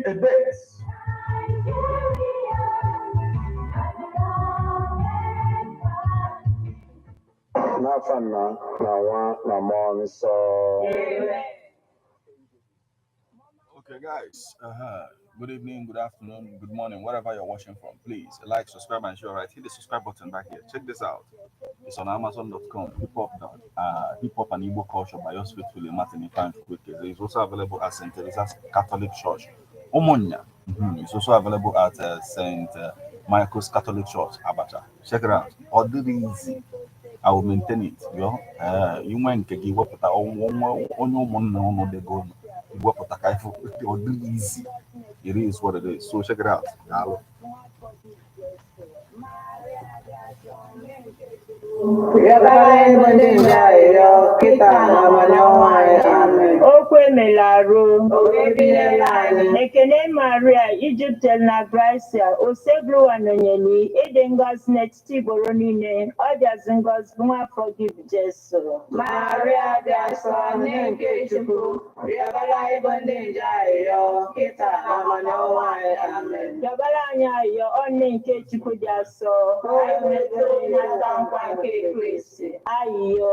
a bit. Okay, guys. Good evening, good afternoon, good morning, wherever you're watching from. Please like, subscribe, and share. Right, hit the subscribe button back here. Check this out. It's on Amazon.com. Hip Hop and Igbo Culture by yours faithfully, Martin Ifan Chukwueke. It's also available at St. Teresa's Catholic Church, Omonia. It's also available at St. Michael's Catholic Church, Abacha. Check it out. Order easy. I will maintain it. You might get give up on the go. You up with easy. It is what it is. So check it out. Hello. Okwe Melaro, Ekene Maria, Egypt na Gracia, Osebru Anonyeni, Edengos Net Tiboronine, Odazingos Buma forgive Jesu. Maria Daso, Nenke Chuku, Yabala Ibondenja, Kita Amanoa, Amen. Yabalanya, your own Nenke Chuku Jaso, Ayo.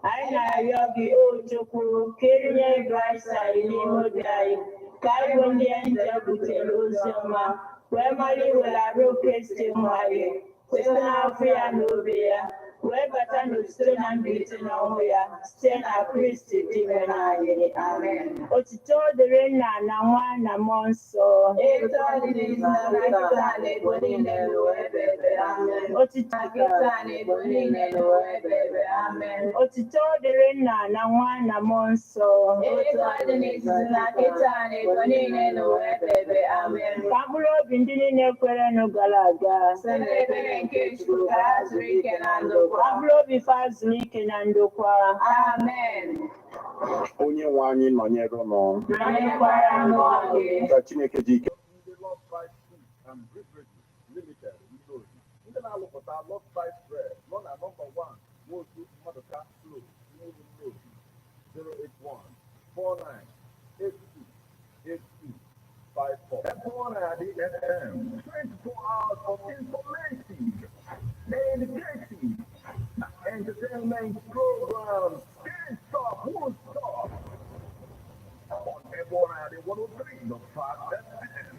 Aina yogi ojukwu kirinye Gracia Ilimodai Kaibundi anja buteluzema Wemali wela Kristi mwaye Sena afia nubia Webata nustona mbiti na uya Sena Kristi timenaye Amen. Otito direna na mwana monso Eto dinisa nakitane bonine luwebebe Amen. Otito nakitane bonine luwebebe Amen. Otito direna na mwana monso Eto dinisa nakitane bonine luwebebe Amen. Kabulo bindini nekwere nugalaga Sene pere nkechu kazrike nando Pablo bifazlike nandokwa. Amen. Onye nwe anyị nọnyere ụnụ. Ka Chineke ji ike. Ndị na-alụpụta Love Spice Bread nọ na nọmba 1 Nwotu Mmadụka Flow, Nnewi Road, 081 49 82 82 54. Everyone at the FM, 24 hours of information, education, entertainment programs, can't stop, won't stop. On everyone at the 103.5 FM.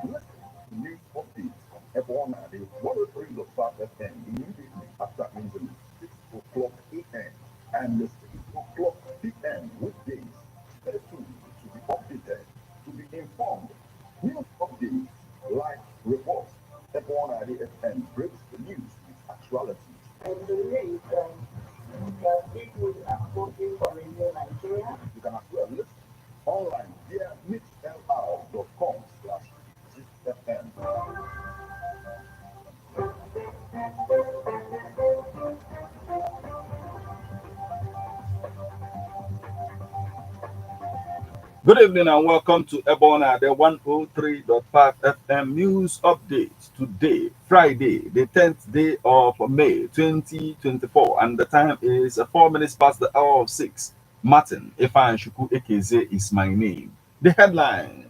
Listen to news updates on everyone at the 103.5 FM immediately after interview, 6 o'clock a.m. and the 6 o'clock p.m. weekdays. Stay tuned to be updated, to be informed. News updates, live reports. Everyone at the FM breaks the news with actuality. And today, people are voting for a new Nigeria. You can as well listen online via mixlr.com/GFM. Good evening and welcome to Ebona, the 103.5 FM news update. Today, Friday, the 10th day of May 2024, and the time is 4 minutes past the hour of 6. Martin Ifan Chukwueke is my name. The headlines.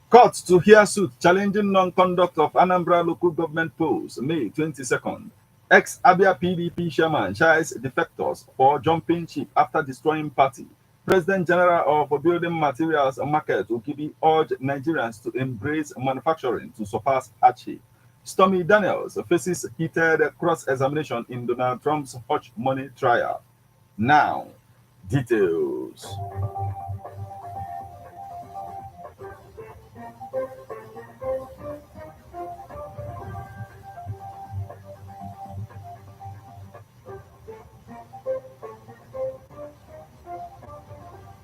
Court to hear suit challenging non-conduct of Anambra local government polls, May 22nd. Ex-Abia PDP chairman chides defectors for jumping ship after destroying party. President General of Building Materials Market, Ogidi, urged Nigerians to embrace manufacturing to surpass hardship. Stormy Daniels faces heated cross-examination in Donald Trump's hush money trial. Now, details.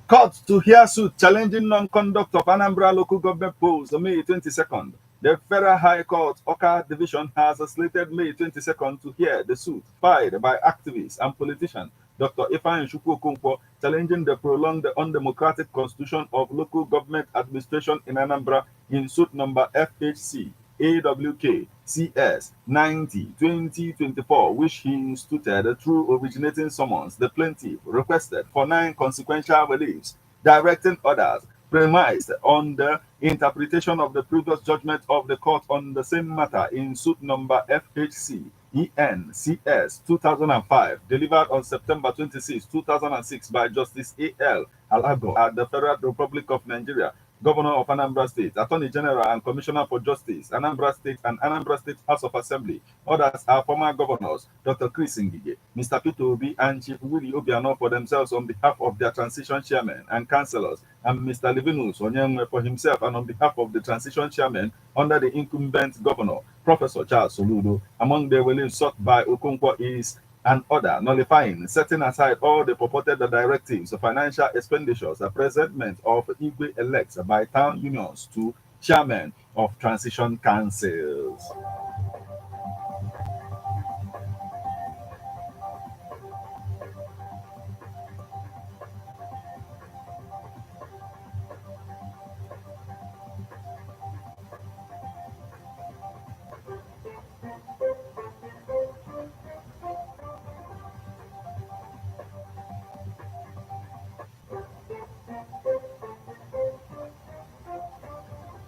Court to hear suit challenging non-conduct of Anambra local government polls May 22nd. The Federal High Court, Oka Division, has slated May 22nd to hear the suit filed by activists and politicians Dr. Ifeanyi Chukwu Okonkwo, challenging the prolonged undemocratic constitution of local government administration in Anambra in suit number FHC AWK CS 90/2024, which he instituted through originating summons. The plaintiff requested for 9 consequential reliefs, directing orders premised on the interpretation of the previous judgment of the court on the same matter in suit number FHC ENCS 2005, delivered on September 26, 2006 by Justice A.L. Alago at the Federal Republic of Nigeria, Governor of Anambra State, Attorney General and Commissioner for Justice, Anambra State and Anambra State House of Assembly. Others are former governors, Dr. Chris Ngige, Mr. Peter Obi, and Chief Willie Obiano for themselves on behalf of their transition chairman and councillors, and Mr. Livinus Onyenwe for himself and on behalf of the transition chairman under the incumbent governor, Professor Charles Soludo. Among the reliefs sought by Okonkwo is an order nullifying, setting aside all the purported directives, financial expenditures, presentment of Igwe elects by town unions to chairmen of transition councils.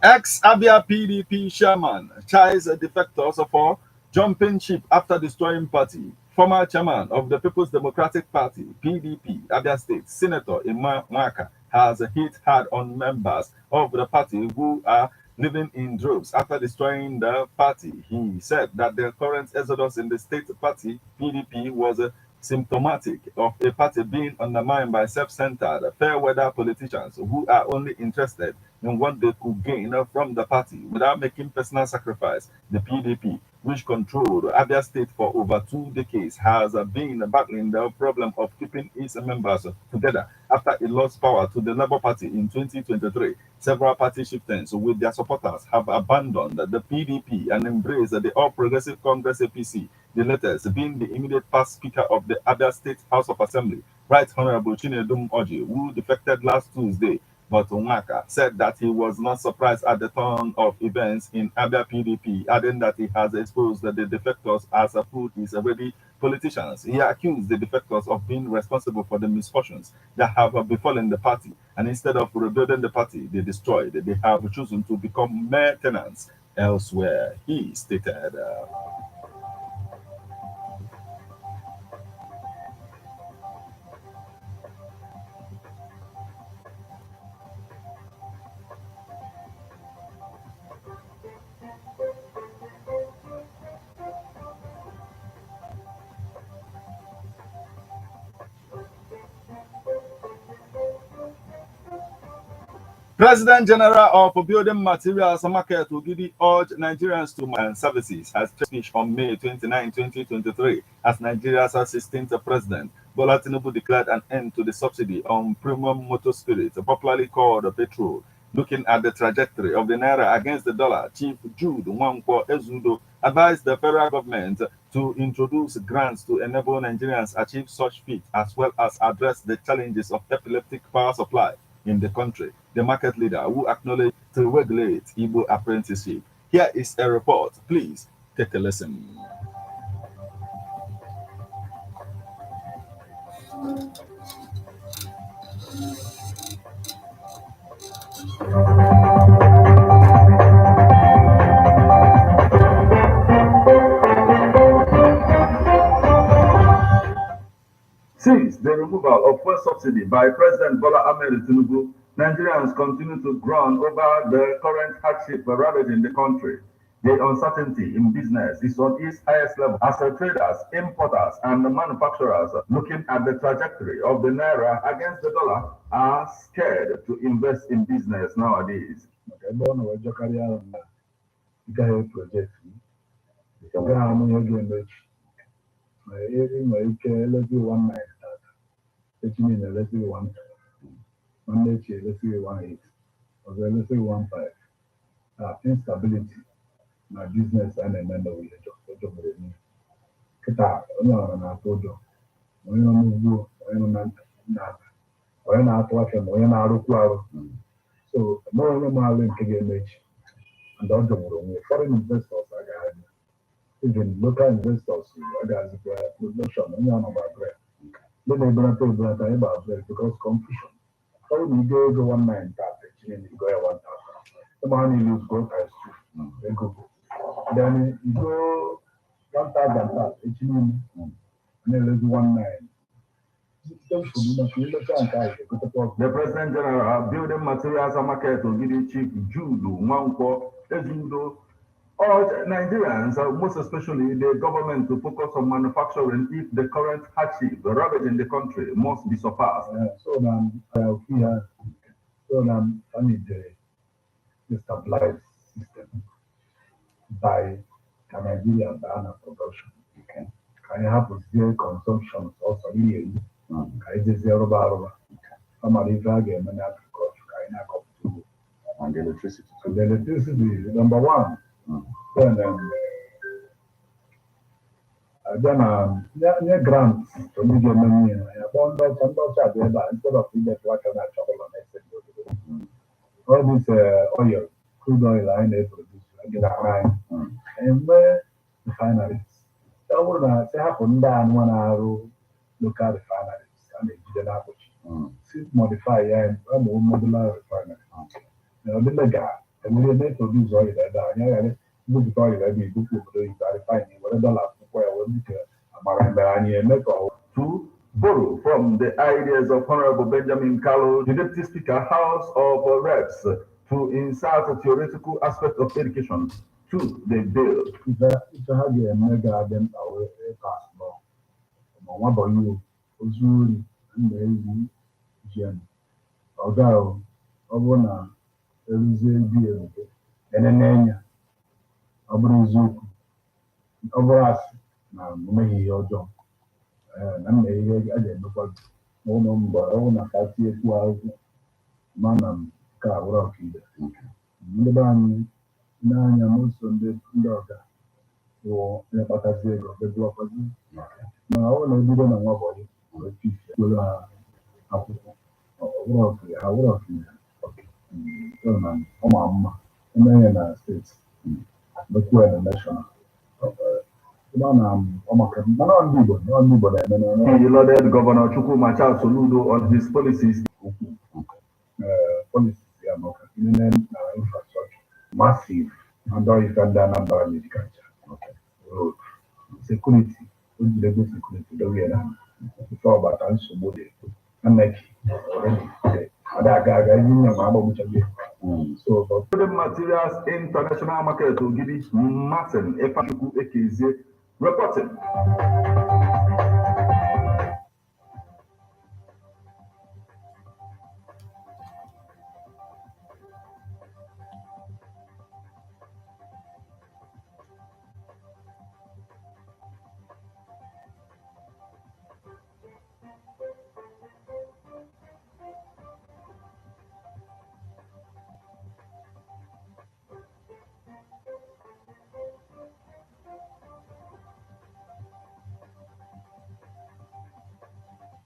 Ex-Abia PDP chairman chides defectors for jumping ship after destroying party. Former chairman of the People's Democratic Party, PDP, Abia State, Senator Emma Mwaka, has hit hard on members of the party who are living in droves after destroying the party. He said that the current exodus in the state party, PDP, was symptomatic of a party being undermined by self-centered, fair-weather politicians who are only interested in what they could gain from the party without making personal sacrifice. The PDP, which controlled Abia State for over 2 decades, has been battling the problem of keeping its members together after it lost power to the Labour Party in 2023. Several party chieftains with their supporters have abandoned the PDP and embraced the All Progressive Congress APC, the latest being the immediate past Speaker of the Abia State House of Assembly, Right Honorable Chinedum Oji, who defected last Tuesday. But Onwaka said that he was not surprised at the turn of events in Abia PDP, adding that he has exposed the defectors as a food is already politicians. He accused the defectors of being responsible for the misfortunes that have befallen the party, and instead of rebuilding the party they destroyed, they have chosen to become mere tenants elsewhere. He stated. President General of Building Materials Market Ogidi urged Nigerians to and services has speech on May 29, 2023 as Nigeria's 16th president. Bola Tinubu declared an end to the subsidy on premium motor spirits, popularly called petrol. Looking at the trajectory of the naira against the dollar, Chief Jude Nwankwo Ezudo advised the federal government to introduce grants to enable Nigerians achieve such feat, as well as address the challenges of epileptic power supply in the country. The market leader who acknowledged to regulate Igbo apprenticeship. Here is a report. Please take a listen. Since the removal of fuel subsidy by President Bola Ahmed Tinubu, Nigerians continue to groan over the current hardship ravaging the country. The uncertainty in business is on its highest level as traders, importers, and manufacturers looking at the trajectory of the naira against the dollar are scared to invest in business nowadays. Echi niile elesighị 1 nwanne echi elesighị 1.8 ọzọ elesighị 1.5 instability na biznes a na-eme n'obodo ụjọ mere n'ihe kịta onye ọbụla na-atụ ụjọ onye nọ n'ugbo, onye nọ na onye na-atụ afịa ma onye na-arụkwu arụ. So enweghị onye maara nke ga-emechi, and ọ jọgburu onwe. Foreign investors agaghị, even local investors agazikwa production, onye ọ nọgba bread. Ndị na-ebelata ebelata ịgba bread because confusion. Foreign ego ego 19 tata, echinye na ego ya 1000. Ịma ha niile go times 2 ego. Then you go 1000 tata, echinye na-elezi 19. The President General, Building Materials and Market, Ogidi Chief Judo, Nwankwo, Ejudo, urge Nigerians, most especially the government, to focus on manufacturing if the current hardship ravaging the country must be surpassed. I need the stabilized system by Nigeria ban production. Okay. Can you have zero consumption also really? Can you zero bar? Some of these again and agriculture can you come to And the electricity. so the electricity is number one. Then grants to me get money. I found out some charge instead of you get like a chocolate next. All this oil, crude oil, I need to produce. I get a line. And where refineries. So what I say happen down 1 hour local refineries and they did an approach. Since modify and modular refinery. Now the mega and we need to produce oil that yeah, good oil that be good for the refining whatever last where we need to borrow from the ideas of Honorable Benjamin Kallo, the Deputy Speaker, House of Reps, to insert a theoretical aspect of education to the bill. It's a mega them away pass law. One by you, Uzuri, and the Jen. Although, Obona, there is a deal, and an enya, Obrazuku, Obras, now, may your job. And I may again, because no number, own a 5 manam, car, rocky. The band, Nanya, most on the daughter. Or in a Batazig of the blockers. Now, I don't know nobody. I work in United States, but we're national. He lauded Governor Chukwuma Charles Soludo on his policies. Policies, infrastructure, massive, and all you can done under agriculture. Road, security, level security, the way around. Before about answer body, and like already. So, but Building Materials International Market, Ogidi Martin Efashuku Ekeze reporting.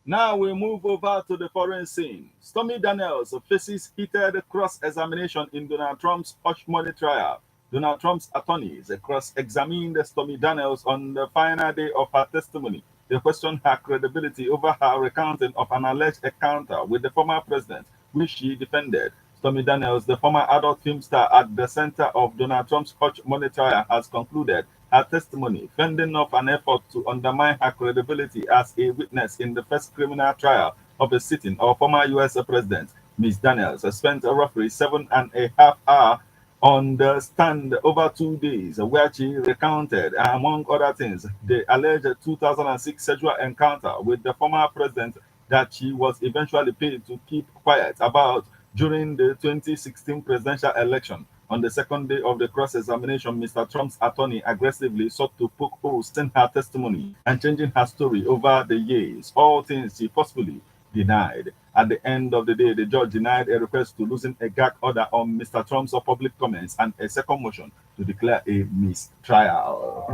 Now we move over to the foreign scene. Stormy Daniels faces heated cross-examination in Donald Trump's hush money trial. Donald Trump's attorneys cross-examined Stormy Daniels on the final day of her testimony. They questioned her credibility over her recounting of an alleged encounter with the former president, which she defended. Stormy Daniels, the former adult film star at the center of Donald Trump's hush money trial, has concluded her testimony, fending off an effort to undermine her credibility as a witness in the first criminal trial of a sitting or former U.S. president. Ms. Daniels spent roughly 7.5 hours on the stand over 2 days, where she recounted, among other things, the alleged 2006 sexual encounter with the former president that she was eventually paid to keep quiet about during the 2016 presidential election. On the second day of the cross-examination, Mr. Trump's attorney aggressively sought to poke holes in her testimony and changing her story over the years, all things she forcefully denied. At the end of the day, the judge denied a request to loosen a gag order on Mr. Trump's public comments and a second motion to declare a mistrial.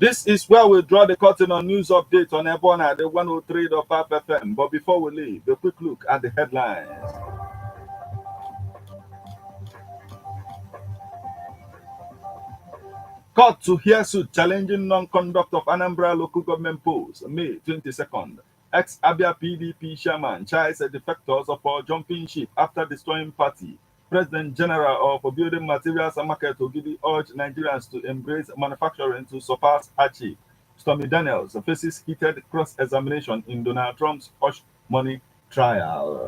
This is where we draw the curtain on news updates on Ebona, the 103.5 FM. But before we leave, a quick look at the headlines. Court to hear suit challenging non-conduct of Anambra local government polls, May 22nd. Ex-Abia PDP chairman chides the defectors for jumping ship after destroying party. President General of Building Materials and Market Ogidi urged Nigerians to embrace manufacturing to surpass HARDSHIP. Stormy Daniels faces heated cross-examination in Donald Trump's hush money trial.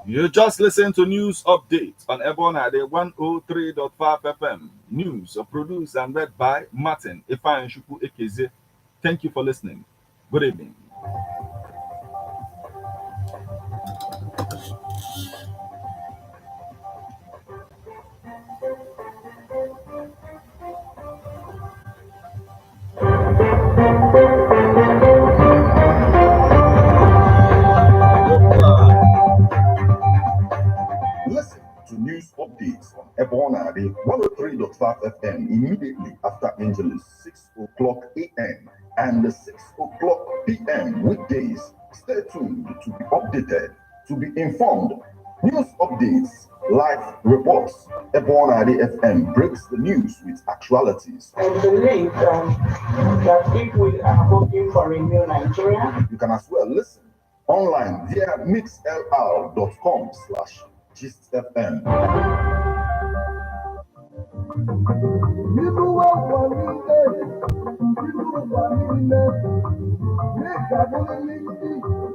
You just listen to news updates on Ebona, the 103.5 FM. News produced and read by Martin Ifeanyi Ekeze. Thank you for listening. Good evening. Listen to news updates on Ebona, the 103.5 FM immediately after Angeles, 6 o'clock a.m. and 6 o'clock p.m. weekdays. Stay tuned to be updated, to be informed. News updates, live reports. Ebona, the FM breaks the news with actualities. I believe that people are hoping for a new Nigeria. You can as well listen online via mixlr.com/GistFM.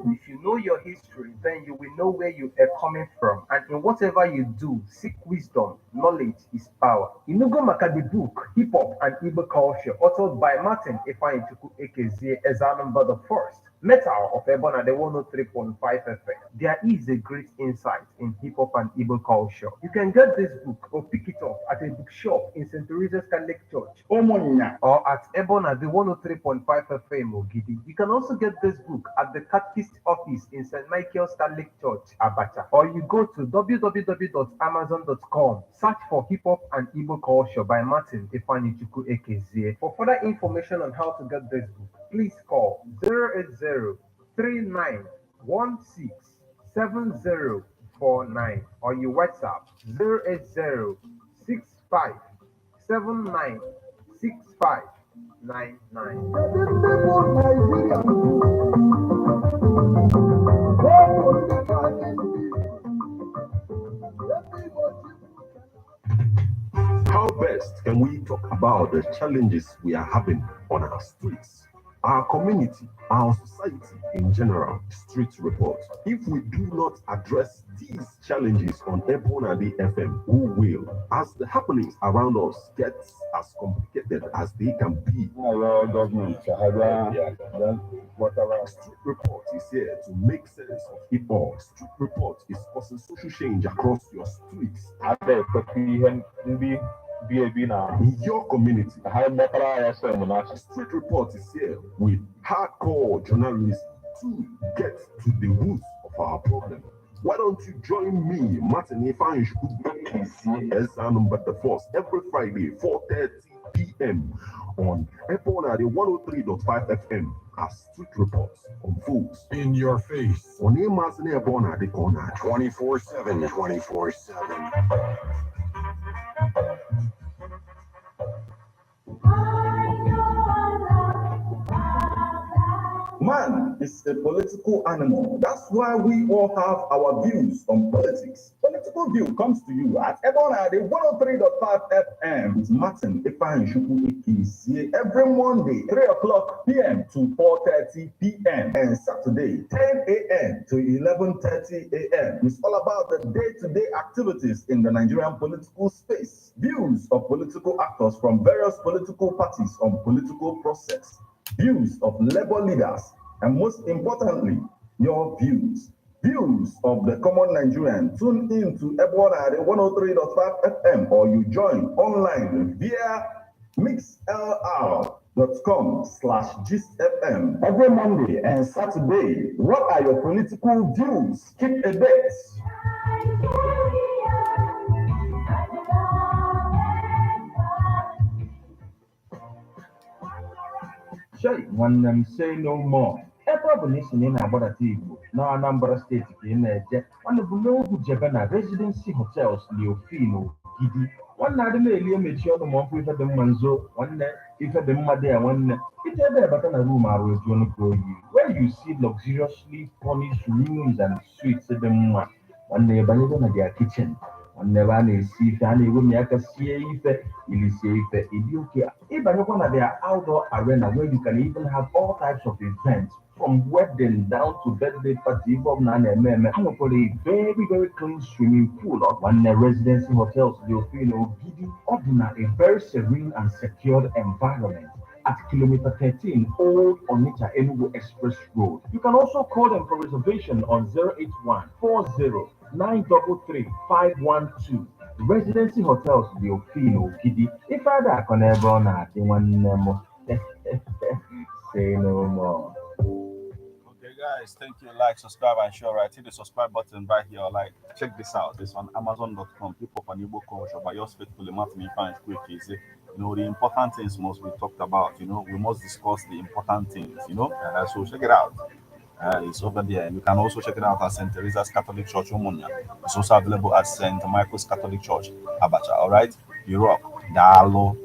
If you know your history, then you will know where you are coming from. And in whatever you do, seek wisdom. Knowledge is power. Inugo Maka the book, Hip Hop and Igbo Culture, authored by Martin Ifeanyi Ekeze, number the first. Metal of Ebona, the 103.5 FM. There is a great insight in hip hop and Igbo culture. You can get this book or pick it up at a bookshop in St. Teresa's Catholic Church, Omonia, or at Ebona, the 103.5 FM Ogidi. You can also get this book at the Catechist office in St. Michael's Catholic Church, Abacha, or you go to www.amazon.com. Search for Hip Hop and Igbo Culture by Martin Ifeanyi Ekeze. For further information on how to get this book, please call 080-3916-7049 or you WhatsApp 080-6579-6599. How best can we talk about the challenges we are having on our streets, our community, our society in general? Street report. If we do not address these challenges on Ebona the FM, who will? As the happenings around us get as complicated as they can be. Street report is here to make sense of it all. Street report is causing social change across your streets. In your community, Street Report is here with hardcore journalism to get to the roots of our problem. Why don't you join me, Martin Ifeanyi Ekeze, number the first, every Friday, 4:30 p.m. on Ebona, the 103.5 FM as Street Reports unfolds in your face. On Amazon Ebona, the corner 24/7, 24/7. Man is a political animal. That's why we all have our views on politics. Political View comes to you at Ebona, the 103.5 FM with Martin Ifeanyi Ekeze every Monday, 3 o'clock p.m. to 4:30 p.m. and Saturday, 10 a.m. to 11:30 a.m. It's all about the day-to-day activities in the Nigerian political space. Views of political actors from various political parties on political process. Views of labor leaders, and most importantly, your views. Views of the common Nigerian. Tune in to Ebona, the 103.5 FM, or you join online via mixlr.com/gistfm every Monday and Saturday. What are your political views? Keep a bet. Shay, nwanne m say no more. Ebe ọ bụ na isi na ị na-agbadata Igbo na Anambra steeti ka ị na-eje, nwanne bụ n'ogwu jebe na Residency Hotels Leofin Ogidi. Nwanne adị na-eli emechi ọnụ ma ọkụ ife dị mma nzo, nwanne ife dị mma dị ya nwanne. Ije ebe ebata na room arụ eju ọnụ ka oyi, where you see luxuriously furnished rooms and suites dị mma. Nwanne banyego na their kitchen. Nwanne ebe a na-esi ife, a na-ewemi aka sie ife, ilisie ife, ịdị oke. Ịbanyekwa na their outdoor arena where you can even have all types of events from wedding down to birthday party, even on an MM. And for a very, very clean swimming pool of one residency hotels, the Ofino Gidi, ordinary, a very serene and secured environment at kilometer 13 Old Onitsha Enugu Express Road. You can also call them for reservation on 081 40 933 512. Residency Hotels, the Ofino Gidi. If I da connect on that, one more. Say no more. Okay, guys, thank you. Like, subscribe, and share. Right, hit the subscribe button right here. Like, check this out. It's on Amazon.com. People on Igbo culture, but yours faithfully, Martin Fine, quick, easy. You know, the important things must be talked about. You know, we must discuss the important things. You know, so check it out. It's over there. You can also check it out at St. Teresa's Catholic Church, Umunya. It's also available at St. Michael's Catholic Church, Abacha. All right, Europe. Dalo.